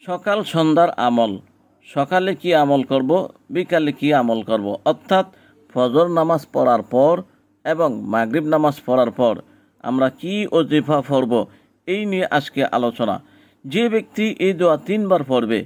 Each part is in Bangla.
সকাল সন্ধ্যার আমল। সকালে কি আমল করব, বিকালে কি আমল করব, অর্থাৎ ফজর নামাজ পড়ার পর এবং মাগরিব নামাজ পড়ার পর আমরা কি ওজিফা পড়ব, এই নিয়ে আজকে আলোচনা। যে ব্যক্তি এই দোয়া 3 বার পড়বে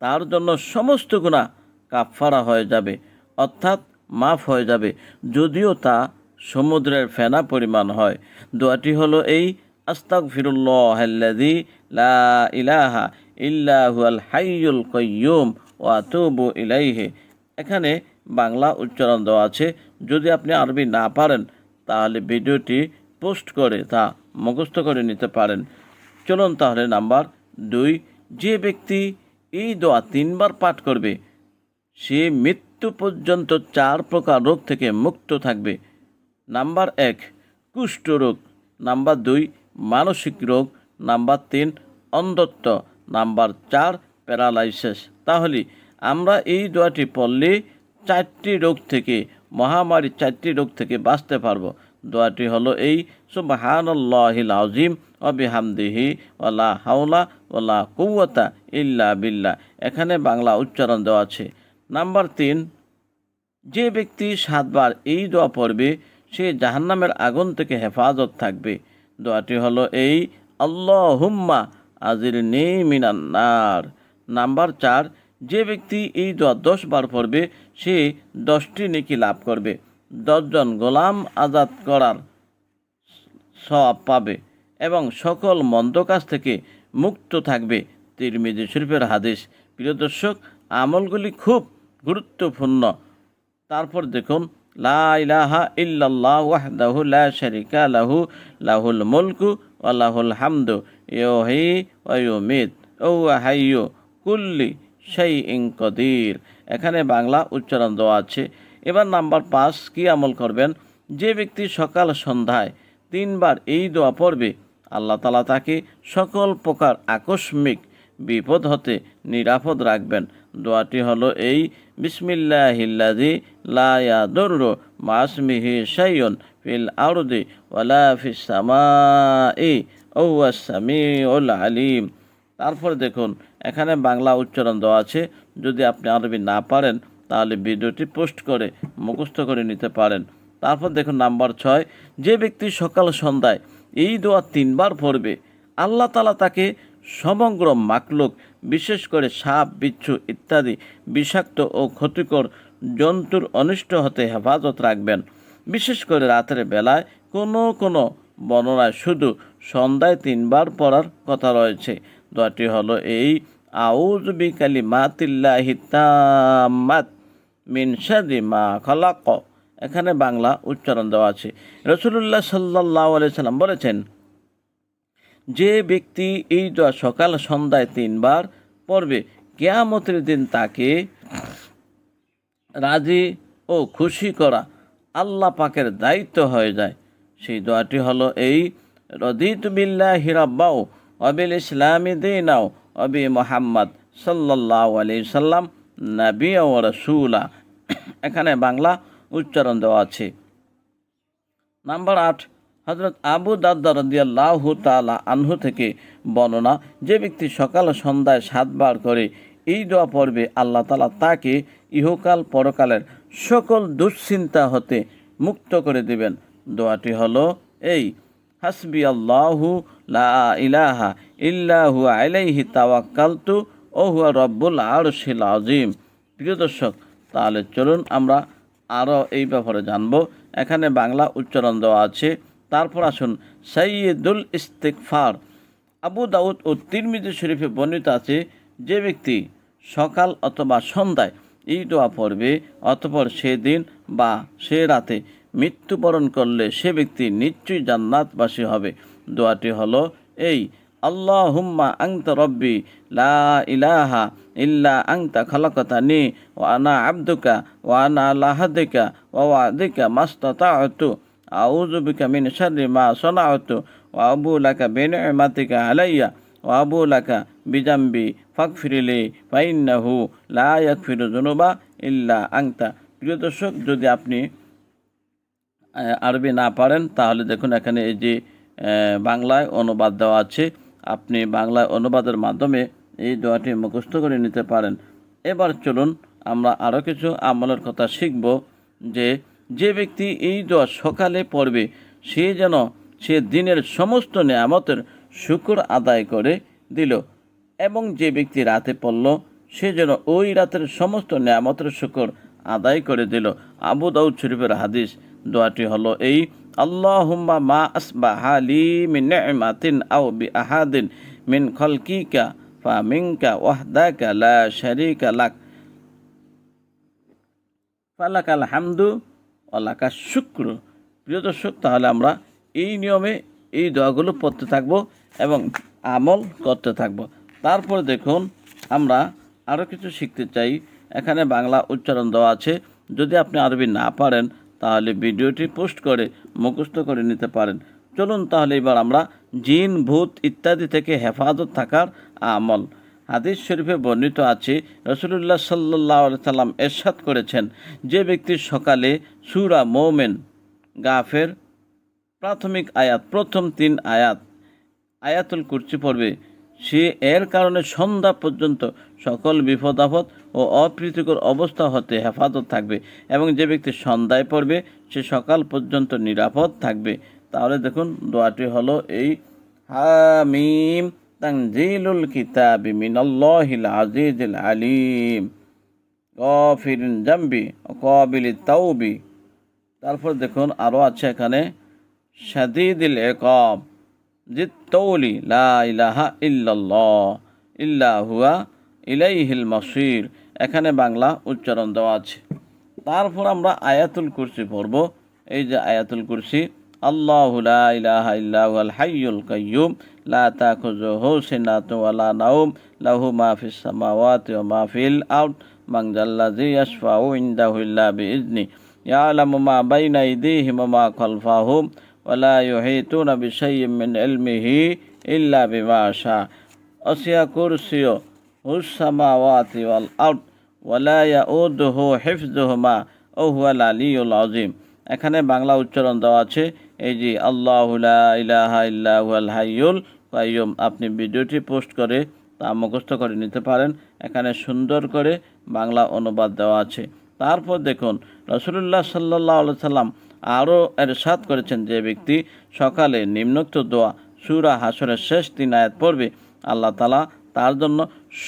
তার জন্য সমস্ত গুনাহ কাফফারা হয়ে যাবে, অর্থাৎ মাফ হয়ে যাবে, যদিও তা সমুদ্রের ফেনা পরিমাণ হয়। দোয়াটি হলো এই: আস্তাগফিরুল্লাহাল্লাযী লা ইলাহা ইল্লা হুয়াল হাইয়ুল কাইয়্যুম ওয়া আতুবু ইলাইহি। এখানে বাংলা উচ্চারণ দেওয়া আছে। যদি আপনি আরবি না পারেন তাহলে ভিডিওটি পোস্ট করে তা মুখস্থ করে নিতে পারেন। চলুন তাহলে নাম্বার 2, যে ব্যক্তি এই দোয়া 3 বার পাঠ করবে সে মৃত্যু পর্যন্ত 4 প্রকার রোগ থেকে মুক্ত থাকবে। নাম্বার 1, কুষ্ঠরোগ। নাম্বার 2, মানসিক রোগ। নাম্বার 3, অন্ধত্ব। Number 4, paralysis. তাহলে আমরা এই দোয়াটি পড়লে 4টি রোগ থেকে, মহামারী 4টি রোগ থেকে বাঁচতে পারবো। দোয়াটি হলো এই: সুবহানাল্লাহিল আযীম ওয়া বিহামদিহি ওয়ালা হাওলা ওয়ালা কুওয়াতা ইল্লা বিল্লাহ। এখানে বাংলা উচ্চারণ দেওয়া আছে। নাম্বার 3, যে ব্যক্তি 7 বার এই দোয়া পড়বে সে জাহান্নামের আগুন থেকে হেফাজত থাকবে। দোয়াটি হলো এই: আল্লাহুম্মা আজিরনি মিনান নার। নাম্বার 4, যে ব্যক্তি এই দোয়া 10 বার পড়বে সে 10টি নেকি লাভ করবে, 10 জন গোলাম আজাদ করার সওয়াব পাবে এবং সকল মন্দ কাজ থেকে মুক্ত থাকবে। তিরমিজি শরীফের হাদিস। প্রিয় দর্শক, আমলগুলি খুব গুরুত্বপূর্ণ। তারপর দেখুন, লা ইলাহা ইল্লাল্লাহ ওয়াহদাহু লা শারীকা লাহু লাহুল মুলকু ওয়া লাহুল হামদু ইউহয়ী ওয়া ইউমীত ওয়া হুয়া হাইয়্যু কুল্লি শাইইন কাদির। এখানে বাংলা উচ্চারণ দেওয়া আছে। এবার নাম্বার 5, কি আমল করবেন? যে ব্যক্তি সকাল সন্ধ্যায় 3 বার এই দোয়া পড়বে আল্লাহ তাআলা তাকে সকল প্রকার আকস্মিক বিপদ হতে নিরাপদ রাখবেন। দোয়াটি হলো এই: বিসমিল্লাহিল্লাযী লা ইয়াদুররু মা ইসমিহি শাইউন ফিল আরদি ওয়ালা ফিস সামাই ওয়া হুয়াস সামিউল আলিম। তারপর দেখুন, এখানে বাংলা উচ্চারণ দেওয়া আছে। যদি আপনি আরবি না পারেন তাহলে ভিডিওটি পোস্ট করে মুখস্থ করে নিতে পারেন। তারপর দেখুন নাম্বার 6, যে ব্যক্তি সকাল সন্ধ্যায় এই দোয়া 3 বার পড়বে আল্লাহ তাআলা তাকে সমগ্র মাখলুক, বিশেষ করে সাপ, বিচ্ছু ইত্যাদি বিষাক্ত ও ক্ষতিকর জন্তুর অনিষ্ট হতে হেফাজত রাখবেন। বিশেষ করে রাতের বেলায় কোনো বর্ণনায় শুধু সন্ধ্যায় 3 বার পড়ার কথা রয়েছে। দোয়াটি হলো এই: আউযু বিকালিমাতিল্লাহি তাম্মাত মিন শাররি মা খালাক। এখানে বাংলা উচ্চারণ দেওয়া আছে। রাসূলুল্লাহ সাল্লাল্লাহু আলাইহি সাল্লাম বলেছেন, যে ব্যক্তি এই দোয়া সকাল সন্ধ্যায় 3 বার পড়বে কিয়ামতের দিন তাকে রাজি ও খুশি করা আল্লাহ পাকের দায়িত্ব হয়ে যায়। সেই দোয়াটি হলো এই: রদিতু বিল্লাহি রাব্বাও ওয়া বিল ইসলামি দীনাও ওয়া বি মুহাম্মদ সাল্লাল্লাহু আলাইহি সাল্লাম নাবিয়্যা ওয়া রাসূলা। এখানে বাংলা উচ্চারণ দেওয়া আছে। নাম্বার 8, হযরত আবু দারদা রাদিয়াল্লাহু তাআলা আনহু থেকে বর্ণনা, যে ব্যক্তি সকাল সন্ধ্যায় 7 বার করে এই দোয়া পড়বে আল্লাহ তাআলা তাকে ইহকাল পরকালের সকল দুশ্চিন্তা হতে মুক্ত করে দিবেন। দোয়াটি হলো এই: হাসবিয়াল্লাহু লা ইলাহা ইল্লা হুয়া আলাইহি তাওয়াক্কালতু ওয়া হুয়া রাব্বুল আরশিল আযীম। প্রিয় দর্শক, তাহলে চলুন আমরা আরও এই ব্যাপারে জানব। এখানে বাংলা উচ্চারণ দেওয়া আছে। তারপর আসুন, সাইয়্যিদুল ইস্তিগফার। আবু দাউদ ও তিরমিজি শরীফে বর্ণিত আছে, যে ব্যক্তি সকাল অথবা সন্ধ্যায় এই দোয়া পড়বে অতঃপর সেদিন বা সে রাতে মৃত্যুবরণ করলে সে ব্যক্তি নিশ্চয়ই জান্নাতবাসী হবে। দোয়াটি হলো এই: আল্লাহুম্মা আনতা রব্বি লা ইলাহা ইল্লা আনতা খালাকতানি ওয়া আনা আবদুকা ওয়া আনা আলা আহদিকা ওয়া ওয়া'দিকা মাস্তাতা'তু আউযু বিকা মিন শাররি মা সানা'তু ওয়া আবু লাকা বিনি'মাতিকা আলাইয়া ওয়া আবু লাকা বিজামবি ফাগফিরলি ফা ইন্নাহু লা ইয়াগফিরু যুনুবা ইল্লা আনতা। প্রিয় দর্শক, যদি আপনি আরবি না পারেন তাহলে দেখুন এখানে এই যে বাংলায় অনুবাদ দেওয়া আছে। আপনি বাংলায় অনুবাদের মাধ্যমে এই দোয়াটি মুখস্থ করে নিতে পারেন। এবার চলুন আমরা আরও কিছু আমলের কথা শিখব, যে ব্যক্তি এই দোয়া সকালে পড়বে সে দিনের সমস্ত নেয়ামতের শুকর আদায় করে দিল, এবং যে ব্যক্তি রাতে পড়ল সে যেন ওই রাতের সমস্ত নেয়ামতের শুকর আদায় করে দিল। আবু দাউদ শরীফের হাদিস। দোয়াটি হলো এই: আল্লাহুম্মা মা আসবাহা লি মিন নি'মাতিন আও বি আহাদিন মিন খালকিকা ফামিনকা ওয়াহদাকা লা শারীকা লাক ফালাকাল হামদু ওয়া লাকাশ শুকরু। প্রিয় দর্শক, তাহলে আমরা এই নিয়মে এই দোয়াগুলো পড়তে থাকব এবং আমল করতে থাকব। তারপর দেখুন, আমরা আরও কিছু শিখতে চাই। এখানে বাংলা উচ্চারণ দেওয়া আছে। যদি আপনি আরবি না পারেন তাহলে ভিডিওটি পোস্ট করে মুখস্থ করে নিতে পারেন। চলুন তাহলে এবার আমরা জিন, ভূত ইত্যাদি থেকে হেফাজত থাকার আমল। হাদিস শরীফে বর্ণিত আছে, রাসূলুল্লাহ সাল্লাল্লাহু আলাইহি সাল্লাম ইরশাদ করেছেন, যে ব্যক্তি সকালে সূরা মুমিন, গাফের প্রাথমিক আয়াত, প্রথম 3 আয়াত আয়াতুল কুরসি পড়বে, সে এর কারণে সন্ধ্যা পর্যন্ত সকল বিপদ আপদ ও অপ্রীতিকর অবস্থা হতে হেফাজত থাকবে, এবং যে ব্যক্তি সন্ধ্যায় পড়বে সে সকাল পর্যন্ত নিরাপদ থাকবে। তাহলে দেখুন, দোয়াটি হলো এই: হামিম তানজিলুল কিতাবি মিনাল্লাহিল আজিজিল আলিম গাফিরিন জামবি কাবিলিত তাওবি। তারপর দেখুন আরও আছে এখানে, শাদীদিল ইকাব জিত-তওলি লা ইলাহা ইল্লাল্লাহ ইল্লা হুয়া ইলাইহিল মাসির। এখানে বাংলা উচ্চারণ দেওয়া আছে। তারপর আমরা আয়াতুল কুরসি পড়ব। এই যে আয়াতুল কুরসি: আল্লাহু লা ইলাহা ইল্লা হুয়াল হাইয়ুল কাইয়্যুম লা তাখুযুহু সিনাতুন ওয়া লা নাওম লাহু মা ফিস সামাওয়াতি ওয়া মা ফিল আরদ মান যাল্লাযী ইয়াশফাউ ইনদাহু ইল্লা বিইজনি ইয়ালামু মা বাইনা আইদিহিম ওয়া মা খালফাহুম ওয়া লা ইউহীতুনা বিশাইইন মিন ইলমিহি ইল্লা বিমা শা ওয়াসি'a কুরসিয়ুহু সামাওয়াতি ওয়াল আরদ ওয়া লা ইয়াউদুহু হিফযুহুমা ওয়া হুয়াল আলিয়্যুল আযীম। এখানে বাংলা উচ্চারণ দেওয়া আছে। এই যে আল্লাহু লা ইলাহা ইল্লা হুয়াল হাইয়ুল কাইয়্যুম, আপনি ভিডিওটি পোস্ট করে তা মুখস্থ করে নিতে পারেন। এখানে সুন্দর করে বাংলা অনুবাদ দেওয়া আছে। তারপর দেখুন, রাসূলুল্লাহ সাল্লাল্লাহু আলাইহি সাল্লাম আরও ইরশাদ করেছেন, যে ব্যক্তি সকালে নিম্নোক্ত দোয়া সূরা হাশরের শেষ 3 আয়াত পড়বে, আল্লাহ তাআলা তার জন্য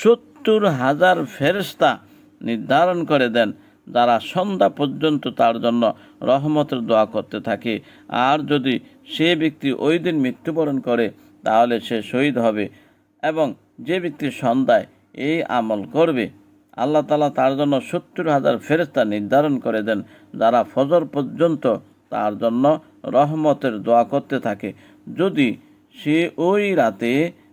70,000 ফেরেশতা নির্ধারণ করে দেন, যারা সন্ধ্যা পর্যন্ত তার জন্য রহমতের দোয়া করতে থাকে। আর যদি সে ব্যক্তি ওই দিন মৃত্যুবরণ করে তাহলে সে শহীদ হবে। এবং যে ব্যক্তি সন্ধ্যায় এই আমল করবে, আল্লাহ তাআলা তার জন্য 70,000 ফেরেশতা নির্ধারণ করে দেন, যারা ফজর পর্যন্ত তার জন্য রহমতের দোয়া করতে থাকে। যদি সে ওই রাতে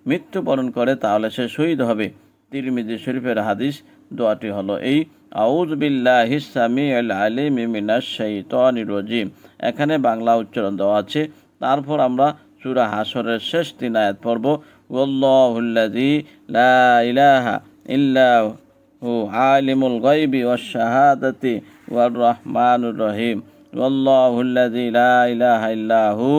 মৃত্যুবরণ করে তাহলে সে শহীদ হবে। তিরমিজি শরীফের হাদিস। দোয়াটি হলো এই: আউযু বিল্লাহিস সামিউল আলিম মিনাশ শাইতানির রাজিম। এখানে বাংলা উচ্চারণ দেওয়া আছে। তারপর আমরা সূরা হাশরের শেষ 3 আয়াত পড়ব। ওয়াল্লাহুল্লাযী লা ইলাহা ইল্লা হু আলিমুল গায়বি ওয়াশ শাহাদাতি ওয়ার রহমানুর রহিম। ওয়াল্লাহুল্লাযী লা ইলাহা ইল্লা হু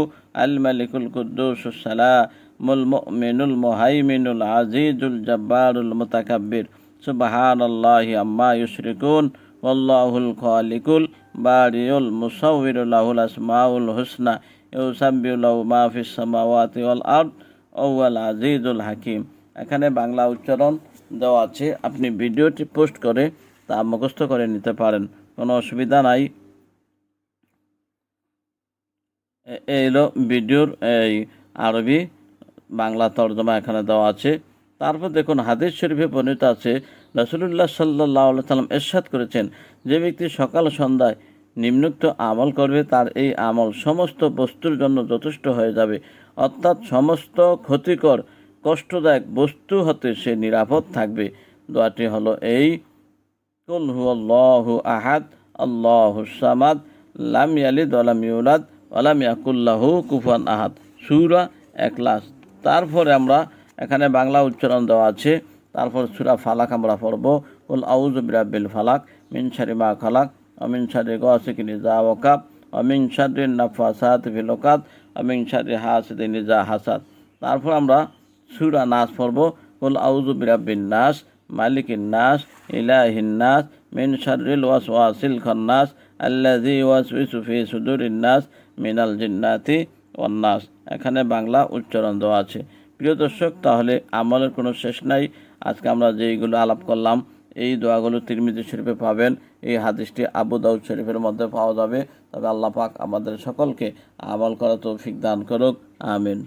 আল মালিকুল কুদ্দুসুস সালামুল মুমিনুল মুহাইমিনুল আজিজুল জাব্বারুল মুতাকাব্বির সুবহানাল্লাহি আম্মা ইউশরিকুন ওয়াল্লাহুল খালিকুল বারিউল মুসাউবিরু লাহুল আসমাউল হুসনা ইউসাব্বিহু লাহু মা ফিস সামাওয়াতি ওয়াল আরদ ওয়া হুয়াল আজিজুল হাকীম। এখানে বাংলা উচ্চারণ দেওয়া আছে। আপনি ভিডিওটি পোস্ট করে তা মুখস্থ করে নিতে পারেন, কোনো অসুবিধা নাই। এই হলো ভিডিওর এই আরবি বাংলা তর্জমা এখানে দেওয়া আছে। তারপর দেখুন, হাদিস শরীফে বর্ণিত আছে, রাসূলুল্লাহ সাল্লাল্লাহু আলাইহি সাল্লাম ইরশাদ করেছেন, যে ব্যক্তি সকাল সন্ধ্যায় নিম্নোক্ত আমল করবে তার এই আমল সমস্ত বস্তুর জন্য যথেষ্ট হয়ে যাবে, অর্থাৎ সমস্ত ক্ষতিকর কষ্টদায়ক বস্তু হতে সে নিরাপদ থাকবে। দোয়াটি হলো এই: কুল হুয়াল্লাহু আহাদ আল্লাহুস সামাদ লাম ইয়ালিদ ওয়া লাম ইউলাদ ওয়া লাম ইয়াকুল লাহু কুফুয়ান আহাদ, সূরা ইখলাস। তারপরে আমরা এখানে বাংলা উচ্চারণ দেওয়া আছে। তারপর সূরা ফালাক আমরা পড়ব। কুল আউযু বিরাব্বিল ফালাক মিন শাররি মা খালাক ওয়া মিন শাররি গাসিকিন ইযা ওয়াকাব ওয়া মিন শাররিন নাফাসাতি ফিল উকাদ ওয়া মিন শাররি হাসিদিন ইযা হাসাদ। তারপর আমরা সূরা নাস পড়ব। কুল আউযু বিরাব্বিন নাস, মালিকিন নাস, ইলাহিন নাস, মিন শাররিল ওয়াসওয়াসিল খান্নাস, আল্লাযী ইউওয়াসউিসু ফি সুদুরিন নাস মিনাল জিন্নাতি ওয়ান নাস। এখানে বাংলা উচ্চারণ দেওয়া আছে। প্রিয় দর্শক, তাহলে আমলের কোনো শেষ নাই। আজকে আমরা যেইগুলো আলাপ করলাম, এই দোয়াগুলো তিরমিজি শরীফে পাবেন, এই হাদিসটি আবু দাউদ শরীফের মধ্যে পাওয়া যাবে। তবে আল্লাহ পাক আমাদের সকলকে আমল করার তৌফিক দান করুক, আমিন।